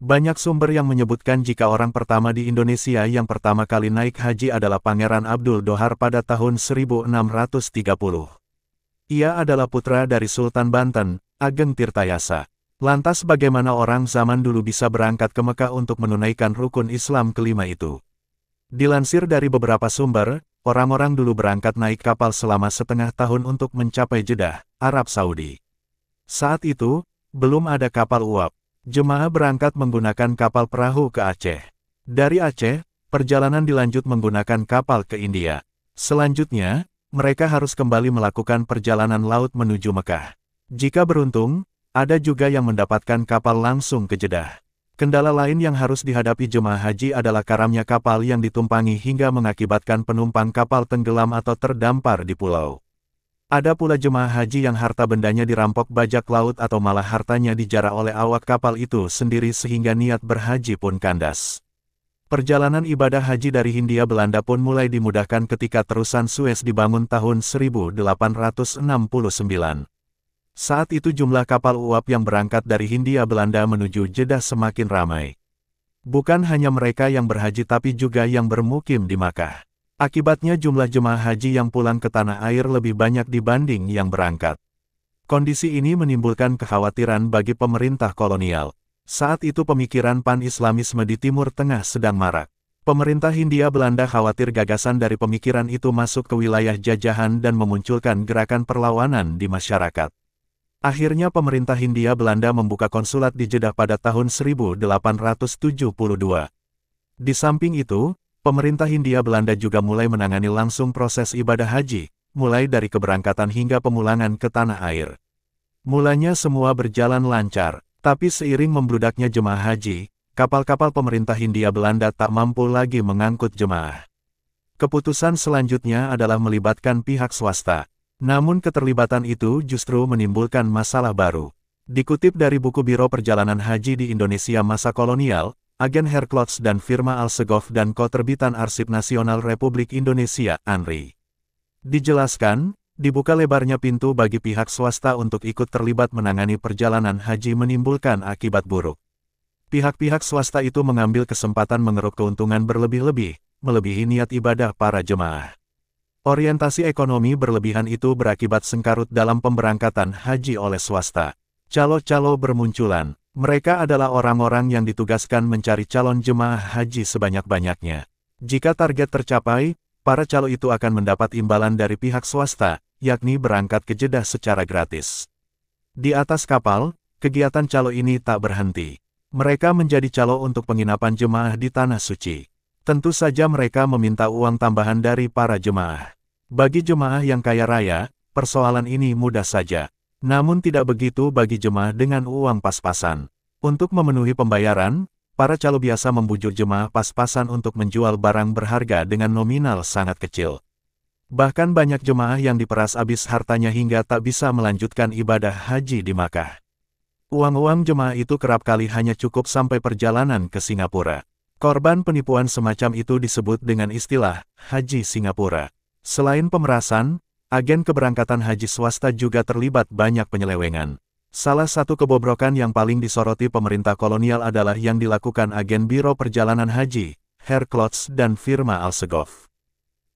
Banyak sumber yang menyebutkan jika orang pertama di Indonesia yang pertama kali naik haji adalah Pangeran Abdul Dhohar pada tahun 1630. Ia adalah putra dari Sultan Banten, Ageng Tirtayasa. Lantas bagaimana orang zaman dulu bisa berangkat ke Mekah untuk menunaikan rukun Islam kelima itu? Dilansir dari beberapa sumber, orang-orang dulu berangkat naik kapal selama setengah tahun untuk mencapai Jeddah, Arab Saudi. Saat itu, belum ada kapal uap. Jemaah berangkat menggunakan kapal perahu ke Aceh. Dari Aceh, perjalanan dilanjut menggunakan kapal ke India. Selanjutnya, mereka harus kembali melakukan perjalanan laut menuju Mekah. Jika beruntung, ada juga yang mendapatkan kapal langsung ke Jeddah. Kendala lain yang harus dihadapi jemaah haji adalah karamnya kapal yang ditumpangi hingga mengakibatkan penumpang kapal tenggelam atau terdampar di pulau. Ada pula jemaah haji yang harta bendanya dirampok bajak laut atau malah hartanya dijara oleh awak kapal itu sendiri sehingga niat berhaji pun kandas. Perjalanan ibadah haji dari Hindia Belanda pun mulai dimudahkan ketika terusan Suez dibangun tahun 1869. Saat itu jumlah kapal uap yang berangkat dari Hindia Belanda menuju Jeddah semakin ramai. Bukan hanya mereka yang berhaji tapi juga yang bermukim di Makkah. Akibatnya jumlah jemaah haji yang pulang ke tanah air lebih banyak dibanding yang berangkat. Kondisi ini menimbulkan kekhawatiran bagi pemerintah kolonial. Saat itu pemikiran pan-Islamisme di Timur Tengah sedang marak. Pemerintah Hindia Belanda khawatir gagasan dari pemikiran itu masuk ke wilayah jajahan dan memunculkan gerakan perlawanan di masyarakat. Akhirnya pemerintah Hindia Belanda membuka konsulat di Jeddah pada tahun 1872. Di samping itu, pemerintah Hindia Belanda juga mulai menangani langsung proses ibadah haji, mulai dari keberangkatan hingga pemulangan ke tanah air. Mulanya semua berjalan lancar, tapi seiring membludaknya jemaah haji, kapal-kapal pemerintah Hindia Belanda tak mampu lagi mengangkut jemaah. Keputusan selanjutnya adalah melibatkan pihak swasta. Namun keterlibatan itu justru menimbulkan masalah baru. Dikutip dari buku Biro Perjalanan Haji di Indonesia Masa Kolonial, Agen Herklots dan firma Alsegov dan Co. Terbitan Arsip Nasional Republik Indonesia, ANRI. Dijelaskan, dibuka lebarnya pintu bagi pihak swasta untuk ikut terlibat menangani perjalanan haji menimbulkan akibat buruk. Pihak-pihak swasta itu mengambil kesempatan mengeruk keuntungan berlebih-lebih, melebihi niat ibadah para jemaah. Orientasi ekonomi berlebihan itu berakibat sengkarut dalam pemberangkatan haji oleh swasta. Calo-calo bermunculan. Mereka adalah orang-orang yang ditugaskan mencari calon jemaah haji sebanyak-banyaknya. Jika target tercapai, para calo itu akan mendapat imbalan dari pihak swasta, yakni berangkat ke Jeddah secara gratis. Di atas kapal, kegiatan calo ini tak berhenti. Mereka menjadi calo untuk penginapan jemaah di Tanah Suci. Tentu saja mereka meminta uang tambahan dari para jemaah. Bagi jemaah yang kaya raya, persoalan ini mudah saja. Namun tidak begitu bagi jemaah dengan uang pas-pasan. Untuk memenuhi pembayaran, para calo biasa membujuk jemaah pas-pasan untuk menjual barang berharga dengan nominal sangat kecil. Bahkan banyak jemaah yang diperas habis hartanya hingga tak bisa melanjutkan ibadah haji di Makkah. Uang-uang jemaah itu kerap kali hanya cukup sampai perjalanan ke Singapura. Korban penipuan semacam itu disebut dengan istilah Haji Singapura. Selain pemerasan, agen keberangkatan haji swasta juga terlibat banyak penyelewengan. Salah satu kebobrokan yang paling disoroti pemerintah kolonial adalah yang dilakukan agen Biro Perjalanan Haji, Herklots dan firma Alsegov.